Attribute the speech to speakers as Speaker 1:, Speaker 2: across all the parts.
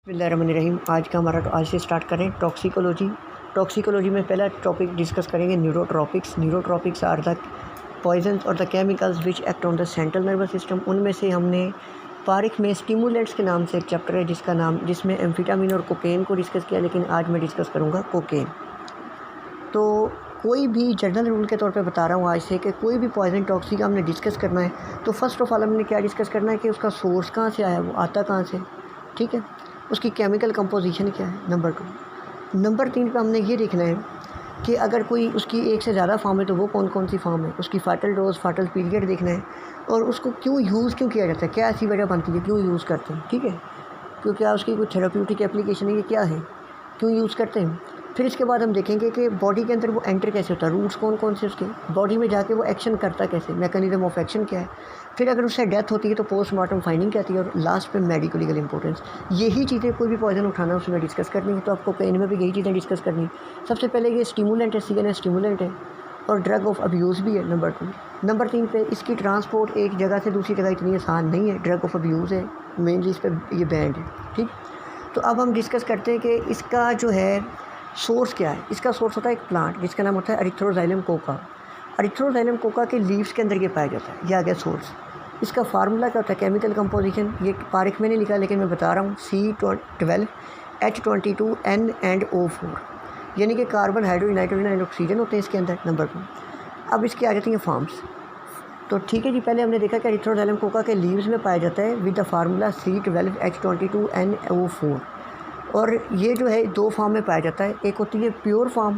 Speaker 1: बिस्मिल्लाहिर्रहमानिर्रहीम। आज से स्टार्ट करें टॉक्सिकोलॉजी। टॉक्सिकोलॉजी में पहला टॉपिक डिस्कस करेंगे न्यूरोट्रॉपिक्स। न्यूरोट्रॉपिक्स आर द पॉइजन्स और the chemicals which act on the central nervous system. उनमें से हमने पारिक में स्टिमुलेंट्स के नाम से एक चैप्टर है जिसमें एम्फिटामिन और कोकेन को डिस्कस किया, लेकिन आज मैं डिस्कस करूँगा कोकेन। तो कोई भी जनरल रूल के तौर पे बता रहा हूँ आज से कि कोई भी पॉइजन टॉक्सिक हमने डिस्कस करना है तो फर्स्ट ऑफ ऑल हमने क्या डिस्कस करना है कि उसका सोर्स कहाँ से आया, वो आता कहाँ से, ठीक है, उसकी केमिकल कंपोजिशन क्या है, नंबर 2। नंबर 3 पे हमने ये देखना है कि अगर कोई उसकी एक से ज़्यादा फॉर्म है तो वो कौन कौन सी फॉर्म है, उसकी फाटल डोज, फाटल पीरियड देखना है और उसको क्यों किया जाता है, क्या ऐसी वजह बनती है, क्यों यूज़ करते हैं, ठीक है, क्योंकि क्या उसकी कोई थेराप्यूटिक एप्लीकेशन है, ये क्या है, क्यों यूज़ करते हैं। फिर इसके बाद हम देखेंगे कि बॉडी के अंदर वो एंटर कैसे होता है, रूट्स कौन कौन से उसके बॉडी में जाके वो एक्शन करता कैसे, मैकेनिज्म ऑफ एक्शन क्या है। फिर अगर उससे डेथ होती है तो पोस्टमार्टम फाइंडिंग क्या आती है और लास्ट पे मेडिको लीगल इंपॉर्टेंस। यही चीज़ें कोई भी पॉइजन उठाना उसमें डिस्कस करनी है, तो आपको कोकेन में भी यही चीज़ें डिस्कस करनी है। सबसे पहले ये स्टिमुलेंट है, CNS स्टिमुलेंट है और ड्रग ऑफ अब्यूज़ भी है, नंबर 2। नंबर 3 पे इसकी ट्रांसपोर्ट एक जगह से दूसरी जगह इतनी आसान नहीं है, ड्रग ऑफ अब्यूज़ है, मेनली इस पर ये बैंड है, ठीक। तो अब हम डिस्कस करते हैं कि इसका जो है सोर्स क्या है। इसका सोर्स होता है एक प्लांट जिसका नाम होता है एरिथ्रोजाइलम कोका। एरिथ्रोजाइलम कोका के लीव्स के अंदर ये पाया जाता है, यह आ गया सोर्स। इसका फार्मूला क्या होता है, केमिकल कंपोजिशन, ये पारिक में नहीं लिखा लेकिन मैं बता रहा हूँ, C12H22N&O4, यानी कि carbon, hydrogen, nitrogen and oxygen होते हैं इसके अंदर, नंबर 2। अब इसकी आ जाती हैं फॉर्म्स। तो ठीक है जी, पहले हमने देखा कि एरिथ्रोजाइलम कोका के लीव्स में पाया जाता है विद द फार्मूला C12H22NO4। और ये जो है 2 फॉर्म में पाया जाता है, एक होती है प्योर फॉर्म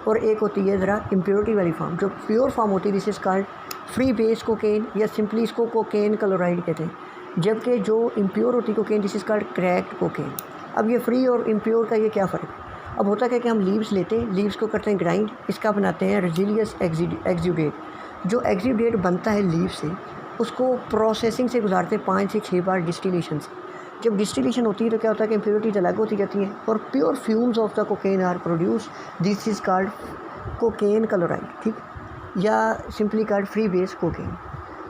Speaker 1: और एक होती है ज़रा इम्प्योरिटी वाली फॉर्म। जो प्योर फॉर्म होती है this is called free base cocaine या सिंपली इसको कोकेन क्लोराइड कहते हैं, जबकि जो इम्प्योर होती है cocaine this is called cracked cocaine. अब ये फ्री और इम्प्योर का ये क्या फ़र्क है। अब होता क्या कि हम लीव्स लेते हैं, लीव्स को करते हैं ग्राइंड, इसका बनाते हैं रेजिलियस एक्सुडेट। जो एक्सुडेट बनता है लीव से उसको प्रोसेसिंग से गुजारते हैं 5 से 6 बार डिस्टिलेशन से। जब डिस्टिलेशन होती है तो क्या होता है कि इम्प्योरिटीज अलग होती जाती हैं और pure fumes of the cocaine are produce, this is called cocaine chloride, ठीक, या simply called free base cocaine.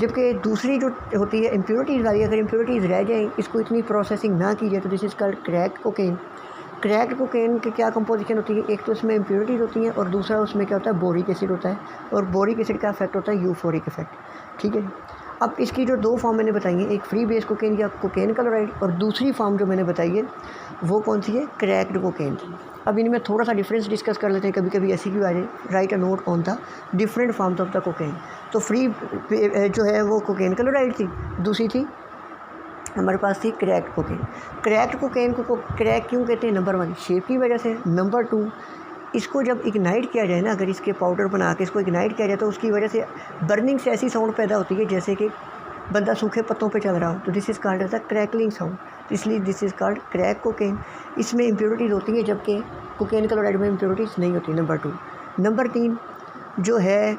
Speaker 1: जबकि दूसरी जो होती है इम्प्योरिटीज़ वाली, अगर इम्प्योरिटीज़ रह जाएँ, इसको इतनी प्रोसेसिंग ना की जाए तो this is called cracked cocaine. Cracked cocaine की क्या कंपोजिशन होती है, एक तो उसमें इम्प्योरिटीज़ होती हैं और दूसरा उसमें क्या होता है, बोरिक एसिड होता है, और बोरिक एसिड का इफेक्ट होता है यूफोरिक इफेक्ट, ठीक है। अब इसकी जो 2 फॉर्म मैंने बताई हैं, एक फ्री बेस कोकेन या कोकेन क्लोराइड और दूसरी फॉर्म जो मैंने बताई है वो कौन सी है, क्रैक्ड कोकेन की। अब इनमें थोड़ा सा डिफरेंस डिस्कस कर लेते हैं, कभी कभी ऐसी भी आ जाए, right a note on the different forms of the cocaine. तो फ्री जो है वो कोकेन क्लोराइड थी, दूसरी थी हमारे पास थी क्रैक्ड कोकेन। क्रैक्ड कोकेन को क्रैक क्यों कहते हैं, नंबर 1 शेप की वजह से, नंबर 2 इसको जब इग्नाइट किया जाए ना, अगर इसके पाउडर बना के इसको इग्नाइट किया जाए तो उसकी वजह से बर्निंग से ऐसी साउंड पैदा होती है जैसे कि बंदा सूखे पत्तों पे चल रहा हो, तो this is called as the crackling sound, इसलिए this is called crack cocaine. इसमें इम्प्योरिटीज़ होती हैं जबकि कोकेन क्लोराइड में इम्प्योरिटीज़ नहीं होती, नंबर 2। नंबर 3 जो है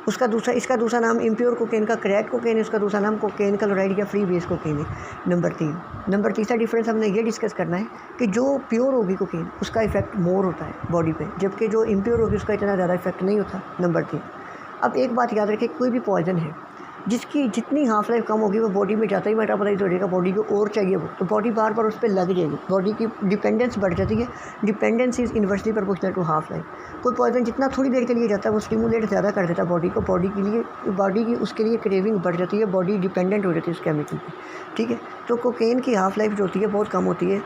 Speaker 1: इसका दूसरा नाम इम्प्योर कोकेन का क्रैक कोकेन है, उसका दूसरा नाम कोकेन क्लोराइड या फ्री बेस कोकेन है, नंबर 3। नंबर तीसरा डिफरेंस हमने ये डिस्कस करना है कि जो प्योर होगी कोकेन उसका इफेक्ट मोर होता है बॉडी पे, जबकि जो इम्प्योर होगी उसका इतना ज़्यादा इफेक्ट नहीं होता, नंबर 3। अब एक बात याद रखें, कोई भी पॉइजन है जिसकी जितनी हाफ लाइफ कम होगी वो बॉडी में जाता ही मेटाबोलाइज हो जाएगा, बॉडी को और चाहिए वो, तो बॉडी बार बार उस पर लग जाएगी, बॉडी की डिपेंडेंस बढ़ जाती है। Dependence is inversely proportional to half life. कोई पॉइजन जितना थोड़ी देर के लिए जाता है वो स्टिमुलेट ज़्यादा कर देता है बॉडी को, बॉडी की उसके लिए क्रेविंग बढ़ जाती है, बॉडी डिपेंडेंट हो जाती है उस केमिकल पर, ठीक है। तो कोकेन की हाफ लाइफ जो होती है बहुत कम होती है,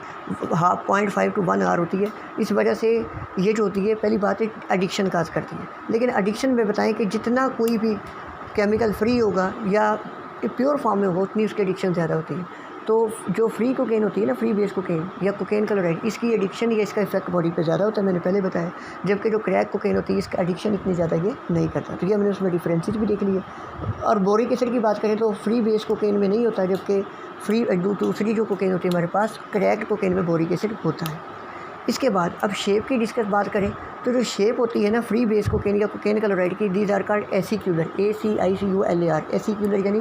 Speaker 1: 0.5 to 1 आवर होती है। इस वजह से ये जो होती है, पहली बात एक एडिक्शन काज करती है, लेकिन एडिक्शन में बताएं कि जितना कोई भी केमिकल फ्री होगा या प्योर फॉर्म में हो उतनी उसकी एडिक्शन ज़्यादा होती है। तो जो फ्री कोकेन होती है ना, फ्री बेस कोकेन या कोकेन क्लोराइड, इसकी एडिक्शन या इसका इफेक्ट बॉडी पे ज़्यादा होता है, मैंने पहले बताया, जबकि जो क्रैक कोकेन होती है इसका एडिक्शन इतनी ज़्यादा ये नहीं करता। तो ये हमने उसमें डिफरेंसेस भी देख लिए। और बोरिक एसिड की बात करें तो फ्री बेस कोकेन में नहीं होता, जबकि दूसरी जो कोकेन होती है हमारे पास क्रैक्ड कोकेन में बोरिक एसिड होता है। इसके बाद अब शेप की बात करें तो जो शेप होती है ना फ्री बेस कोकेन या कोकेन क्लोराइड की, दीज आर कॉल्ड एसिक्यूलर, ACICULAR, एसिक्यूलर यानी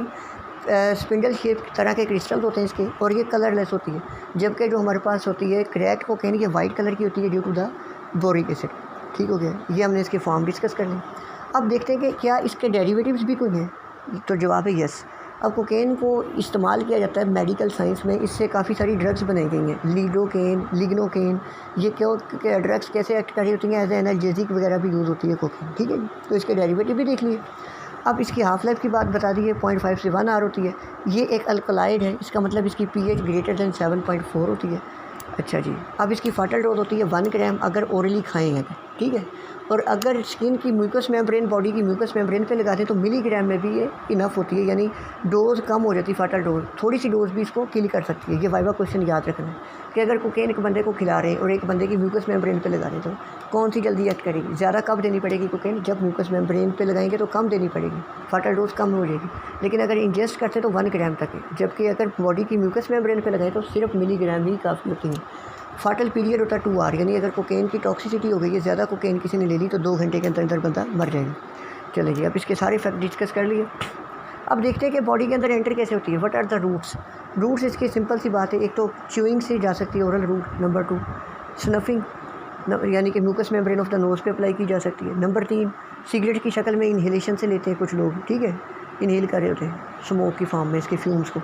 Speaker 1: स्पिंडल शेप तरह के क्रिस्टल्स होते हैं इसके, और ये कलरलेस होती है, जबकि जो हमारे पास होती है क्रैक्ड कोकेन ये वाइट कलर की होती है due to the boric acid, ठीक हो गया। ये हमने इसके फॉर्म डिस्कस कर ली। अब देखते हैं कि क्या इसके डेरिवेटिव्स भी कोई हैं, तो जवाब है यस। अब कोकेन को इस्तेमाल किया जाता है मेडिकल साइंस में, इससे काफ़ी सारी ड्रग्स बनाई गई हैं, लीडोकेन, लिग्नोकेन। ये क्यों ड्रग्स कैसे एक्ट कर रही होती हैं, एज एनाल्जेसिक वगैरह भी यूज़ होती है कोकेन, ठीक है। तो इसके डेरिवेटिव भी देख लिए। अब इसकी हाफ लाइफ की बात बता दी है, 0.5 से 1 आवर होती है। ये एक अल्कलाइड है, इसका मतलब इसकी pH ग्रेटर दैन 7.4 होती है। अच्छा जी, अब इसकी फाटल डोज होती है 1 ग्राम अगर ओरली खाएँ, ठीक है। और अगर स्किन की म्यूकस मेम्ब्रेन, बॉडी की म्यूकस मेम्ब्रेन पे लगाते हैं तो मिलीग्राम में भी ये इनफ होती है, यानी डोज़ कम हो जाती है, फाटल डोज थोड़ी सी डोज भी इसको किल कर सकती है। ये वाइवा क्वेश्चन याद रखना है कि अगर कोकेन एक बंदे को खिला रहे हैं और एक बंदे की म्यूकस मेम्ब्रेन पे लगा रहे हैं तो कौन सी जल्दी एक्ट करेगी, ज़्यादा कब देनी पड़ेगी कोकेन, जब म्यूकस मेम्ब्रेन पे लगाएंगे तो कम देनी पड़ेगी, फाटल डोज कम हो जाएगी। लेकिन अगर इंजेस्ट करते तो 1 ग्राम तक है, जबकि अगर बॉडी की म्यूकस मेम्ब्रेन पे लगाएं तो सिर्फ मिलीग्राम ही काफ़ी होती है। फाटल पीरियड होता है 2 आवर, यानी अगर कोकेन की टॉक्सिसिटी हो गई है, ज़्यादा कोकेन किसी ने ले ली तो 2 घंटे के अंदर अंदर बंदा मर जाएगा। चलिए जी, अब इसके सारे फैक्ट डिस्कस कर लिए। अब देखते हैं कि बॉडी के अंदर एंटर कैसे होती है। What are the routes. Routes इसकी सिंपल सी बात है, एक तो च्यूइंग से जा सकती है, ओरल रूट। नंबर 2 स्नफिंग, यानी कि mucus membrane of the nose पे अप्लाई की जा सकती है। नंबर 3 सिगरेट की शक्ल में इन्हेलेशन से लेते हैं कुछ लोग, ठीक है, इन्हेल कर रहे होते हैं स्मोक की फॉर्म में इसके फ्यूम्स को।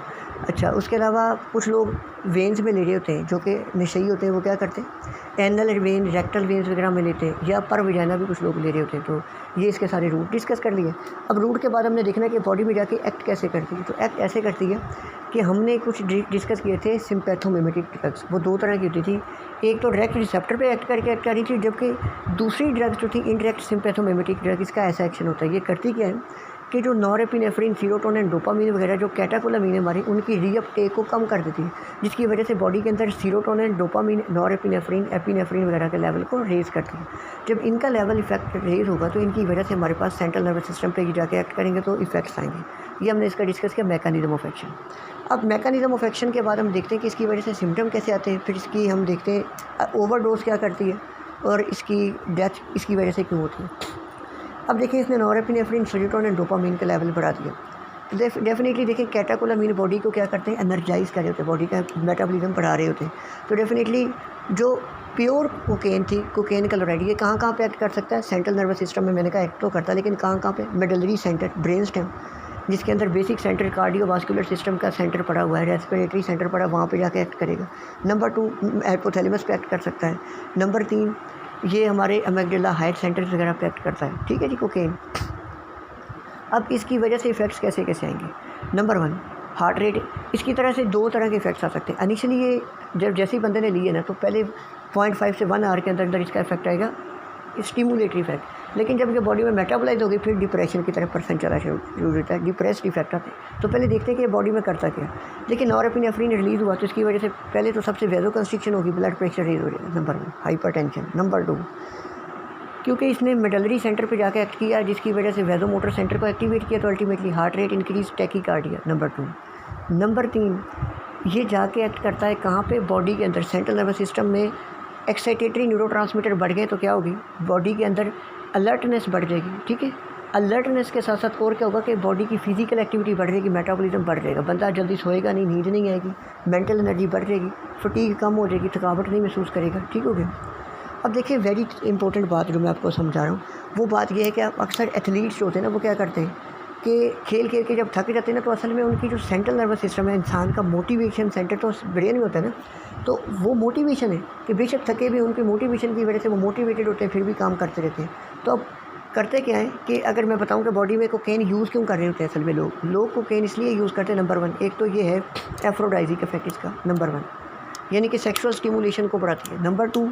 Speaker 1: अच्छा, उसके अलावा कुछ लोग वेन्स में ले रहे होते हैं, जो कि नशई होते हैं, वो क्या करते हैं एनल वेन, रेक्टल वेन्स वगैरह में लेते हैं, या पर वजाना भी कुछ लोग ले रहे होते हैं। तो ये इसके सारे रूट डिस्कस कर लिए। अब रूट के बाद हमने देखना है कि बॉडी में जाके एक्ट कैसे करती है। तो एक्ट ऐसे करती है कि हमने कुछ डिस्कस किए थे सिम्पैथोमिमेटिक ड्रग्स, वो 2 तरह की होती थी। एक तो डायरेक्ट रिसेप्टर पे एक्ट करके एक्ट कर रही थी, जबकि दूसरी ड्रग्स जो थी इनडायरेक्ट सिम्पैथोमिमेटिक ड्रग, इसका ऐसा एक्शन होता है। ये करती क्या है कि जो नॉरेपिनेफ्रिन, सीरोटोनिन, डोपामीन वगैरह जो कैटेकोलामीन है हमारी, उनकी रीअपटेक को कम कर देती है, जिसकी वजह से बॉडी के अंदर सीरोटोनिन, डोपामीन, नॉरेपिनेफ्रिन, एपिनेफ्रिन वगैरह के लेवल को रेज़ करती है। जब इनका लेवल इफेक्ट रेज़ होगा तो इनकी वजह से हमारे पास सेंट्रल नर्वस सिस्टम पे जाके एक्ट करेंगे तो इफेक्ट्स आएंगे। ये हमने इसका डिस्कस किया, मैकेनिज्म ऑफ एक्शन। अब मैकेनिज्म ऑफ एक्शन के बाद हम देखते हैं कि इसकी वजह से सिम्टम कैसे आते हैं, फिर इसकी हम देखते हैं ओवरडोज क्या करती है और इसकी डेथ इसकी वजह से क्यों होती है। अब देखिए, इसने नॉरेपिनेफ्रिन, सेरोटोनिन, डोपामीन का लेवल बढ़ा दिया। तो डेफिनेटली देखिए, कैटेकोलामीन बॉडी को क्या करते हैं, एनर्जाइज कर रहे होते हैं, बॉडी का मेटाबॉलिज्म बढ़ा रहे होते हैं। तो डेफिनेटली जो प्योर कोकेन थी, कोकेन क्लोराइड, ये कहाँ पे एक्ट कर सकता है, सेंट्रल नर्वस सिस्टम में मैंने कहा एक्ट तो करता है, लेकिन कहाँ पे, मेडलरी सेंटर, ब्रेन स्टेम, जिसके अंदर बेसिक सेंटर, कार्डियोवास्कुलर सिस्टम का सेंटर पड़ा हुआ है, रेस्पिरेटरी सेंटर पड़ा, वहाँ पे जाके एक्ट करेगा। नंबर 2 हाइपोथैलेमस पे एक्ट कर सकता है। नंबर 3 ये हमारे अमेगडाला हाइट सेंटर्स वगैरह पे एक्ट करता है, ठीक है जी, कोकेन। अब इसकी वजह से इफ़ेक्ट्स कैसे कैसे आएंगे। नंबर 1 हार्ट रेट, इसकी तरह से 2 तरह के इफेक्ट्स आ सकते हैं। इनिशियली ये जब जैसे ही बंदे ने लिए ना, तो पहले 0.5 से 1 आवर के अंदर अंदर इसका इफेक्ट आएगा, स्टिमुलेटरी इफेक्ट। लेकिन जब ये बॉडी में मेटाबोलाइज होगी फिर डिप्रेशन की तरफ पर्सन चला शुरू होता है, डिप्रेस्ड इफेक्ट आते हैं। तो पहले देखते हैं कि ये बॉडी में करता क्या। लेकिन नॉरेपिनेफ्रिन रिलीज़ हुआ तो इसकी वजह से पहले तो सबसे वेजो कंस्ट्रिक्शन होगी, ब्लड प्रेशर रेज हो जाएगा। Number 1 hypertension. नंबर 2 क्योंकि इसने मेडलरी सेंटर पे जाके एक्ट किया, जिसकी वजह से वेजो मोटर सेंटर को एक्टिवेट किया, तो ultimately heart rate increase, tachycardia. Number 2 number 3 ये जाके एक्ट करता है कहाँ पे, बॉडी के अंदर सेंट्रल नर्वस सिस्टम में एक्साइटेटरी न्यूरोट्रांसमीटर बढ़ गए तो क्या होगी, बॉडी के अंदर अलर्टनेस बढ़ जाएगी, ठीक है। अलर्टनेस के साथ साथ और क्या होगा कि बॉडी की फिजिकल एक्टिविटी बढ़ जाएगी, मेटाबॉलिज्म बढ़ जाएगा, बंदा जल्दी सोएगा नहीं, नींद नहीं आएगी, मेंटल एनर्जी बढ़ जाएगी, फटीग कम हो जाएगी, थकावट नहीं महसूस करेगा, ठीक हो गया। अब देखिए वेरी इंपॉर्टेंट बात जो मैं आपको समझा रहा हूँ, वो बात यह है कि आप अक्सर एथलीट्स होते हैं ना, वो क्या करते हैं कि खेल खेल के जब थक जाते हैं ना, तो असल में उनकी जो सेंट्रल नर्वस सिस्टम है, इंसान का मोटिवेशन सेंटर तो ब्रेन में होता है ना, तो वो मोटिवेशन है कि बेशक थके भी, उनके मोटिवेशन की वजह से वो मोटिवेटेड होते हैं, फिर भी काम करते रहते हैं। तो अब करते क्या है कि अगर मैं बताऊं कि बॉडी में कोकेन यूज़ क्यों कर रहे होते हैं, असल में लोग कोकेन इसलिए यूज़ करते हैं। नंबर 1 एक तो ये है एफ्रोडाइजिक इफेक्ट इसका, नंबर 1 यानी कि सेक्सुअल स्टिमुलेशन को बढ़ाती है। नंबर 2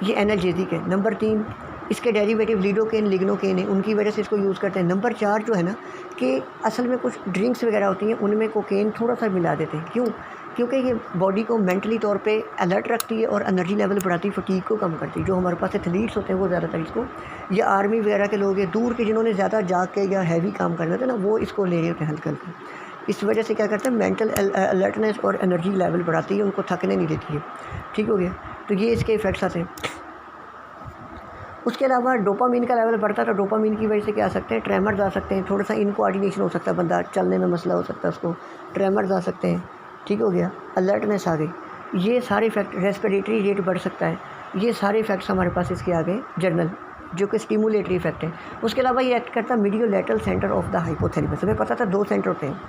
Speaker 1: ये एनाल्जेसिक है। नंबर 3 इसके डेरिवेटिव लीडोकेन, लिग्नोकेन है, उनकी वजह से इसको यूज़ करते हैं। नंबर 4 जो है ना कि असल में कुछ ड्रिंक्स वगैरह होती हैं, उनमें कोकेन थोड़ा सा मिला देते हैं। क्यों? क्योंकि ये बॉडी को मेंटली तौर पे अलर्ट रखती है और एनर्जी लेवल बढ़ाती है, फटीग को कम करती है। जो हमारे पास एथलीट्स होते हैं वो ज़्यादातर इसको, या आर्मी वगैरह के लोग हैं दूर के, जिन्होंने ज़्यादा जाग के या हैवी काम करना था ना, वो इसको ले रहे होते हैं हल्का हल्का। इस वजह से क्या करते हैं, मेंटल अलर्टनेस और एनर्जी लेवल बढ़ाती है, उनको थकने नहीं देती है, ठीक हो गया। तो ये इसके इफ़ेक्ट्स आते हैं। उसके अलावा डोपामीन का लेवल बढ़ता है, तो डोपामीन की वजह से क्या आ सकते हैं, ट्रेमर्स आ सकते हैं, थोड़ा सा इनकोऑर्डिनेशन हो सकता है, बंदा चलने में मसला हो सकता है, उसको ट्रेमर्स आ सकते हैं, ठीक हो गया, अलर्टनेस आ गई। ये सारे इफेक्ट, रेस्पिरेटरी रेट बढ़ सकता है, ये सारे इफेक्ट्स हमारे पास इसके आ गए जर्नल, जो कि स्टिमुलेटरी इफेक्ट है। उसके अलावा ये एक्ट करता है मीडियो lateral centre of the hypothalamus. हमें पता था 2 सेंटर होते हैं,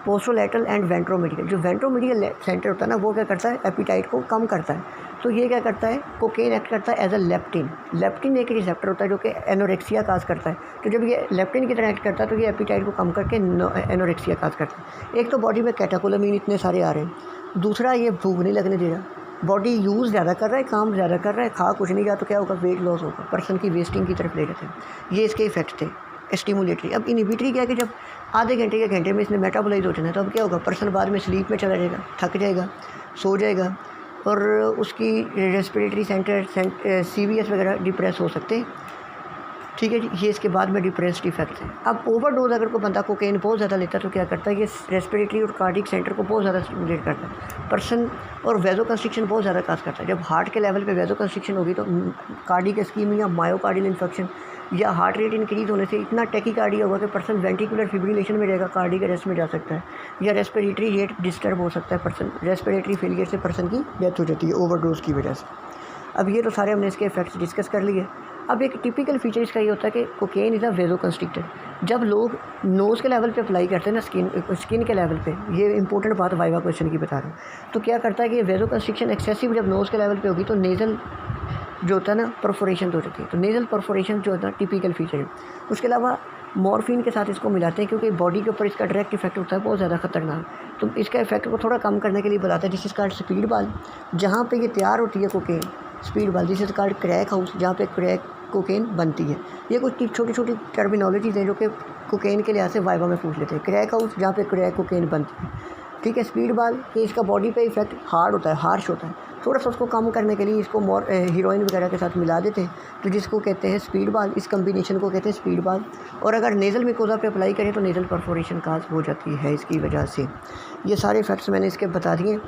Speaker 1: पोस्टोलैटरल एंड वेंट्रोमीडियल। जो वेंट्रोमीडियल सेंटर होता है ना, वो क्या करता है, एपिटाइट को कम करता है। तो ये क्या करता है, कोकेन एक्ट करता है एज अ लेप्टिन। लेप्टिन एक रिसेप्टर होता है जो कि एनोरेक्सिया काज करता है। तो जब ये लेप्टिन की तरह एक्ट करता है तो ये एपिटाइट को कम करके एनोरेक्सिया काज करता है। एक तो बॉडी में कैटेकोलामीन इतने सारे आ रहे हैं, दूसरा ये भूख नहीं लगने दे रहा, बॉडी यूज़ ज़्यादा कर रहा है, काम ज़्यादा कर रहा है, खा कुछ नहीं गया तो क्या होगा, वेट लॉस होगा, पर्सन की वेस्टिंग की तरफ ले जाते हैं। ये इसके इफेक्ट थे स्टिमुलेटरी। अब इनहिबिटरी क्या है कि जब आधे घंटे या घंटे में इसने मेटाबोलाइज हो जाना है तो अब क्या होगा, पर्सन बाद में स्लीप में चला जाएगा, थक जाएगा, सो जाएगा और उसकी रेस्पिरेटरी सेंटर CVS वगैरह डिप्रेस हो सकते हैं। ठीक है जी, ये इसके बाद में डिप्रेस्ड इफेक्ट है। अब ओवरडोज अगर कोई बंदा कोकेन बहुत ज़्यादा लेता है तो क्या करता है, ये रेस्पिरेटरी और कार्डिक सेंटर को बहुत ज़्यादा स्टिमुलेट करता है पर्सन, और वेजो कंस्ट्रिक्शन बहुत ज़्यादा काज करता है। जब हार्ट के लेवल पे वेजो कंस्ट्रिक्शन होगी तो कार्डिक इस्कीमिया, मायोकार्डियल इन्फेक्शन या हार्ट रेट इंक्रीज़ होने से इतना टैकीकार्डिया होगा कि पर्सन वेंट्रिकुलर फिब्रिलेशन में रहेगा, कार्डिक अरेस्ट में जा सकता है, या रेस्पिरेटरी रेट डिस्टर्ब हो सकता है, पर्सन रेस्पिरेटरी फेलियर से पर्सन की डेथ हो जाती है ओवरडोज की वजह से। अब ये तो सारे हमने इसके इफेक्ट्स डिस्कस कर लिए। अब एक टिपिकल फीचर इसका ये होता है कि कोकेन इज़ अ वेजो कंस्ट्रिक्टर। जब लोग नोज़ के लेवल पे अप्लाई करते हैं ना, स्किन के लेवल पे, ये इंपॉर्टेंट बात वाइवा क्वेश्चन की बता रहा हूँ, तो क्या करता है कि वेजो कंस्ट्रिक्शन एक्सेसिव जब नोज़ के लेवल पे होगी तो नेज़ल जो होता है ना परफोरेशन हो जाती है। तो नेज़ल परफोरेशन जो होता है टिपिकल फीचर है। उसके अलावा मॉर्फिन के साथ इसको मिलाते हैं क्योंकि बॉडी के ऊपर इसका डायरेक्ट इफेक्ट होता है बहुत ज़्यादा खतरनाक। तो इसका इफेक्ट को थोड़ा कम करने के लिए बताते हैं, जिस कार्ड स्पीड बाल, जहाँ पे ये तैयार होती है कोकेन, स्पीड बाल, जिस कार्ड क्रैक हाउस, जहाँ पे क्रैक कोकेन बनती है। ये कुछ छोटी छोटी टर्मिनोलॉजीज़ हैं जो कि कोकेन के लिहाज से वाइवा में पूछ लेते हैं। क्रैक हाउस जहाँ पे क्रैक कोकेन बनती है, ठीक है। स्पीड बाल कि इसका बॉडी पे इफेक्ट हार्ड होता है, हार्श होता है, थोड़ा सा उसको कम करने के लिए इसको हीरोइन वगैरह के साथ मिला देते हैं, तो जिसको कहते हैं स्पीड बाल। इस कम्बिनेशन को कहते हैं स्पीड बाल। और अगर नेज़ल मिकोजा पे अप्लाई करें तो नेज़ल परफोरेशन काज हो जाती है इसकी वजह से। ये सारे इफेक्ट्स मैंने इसके बता दिए।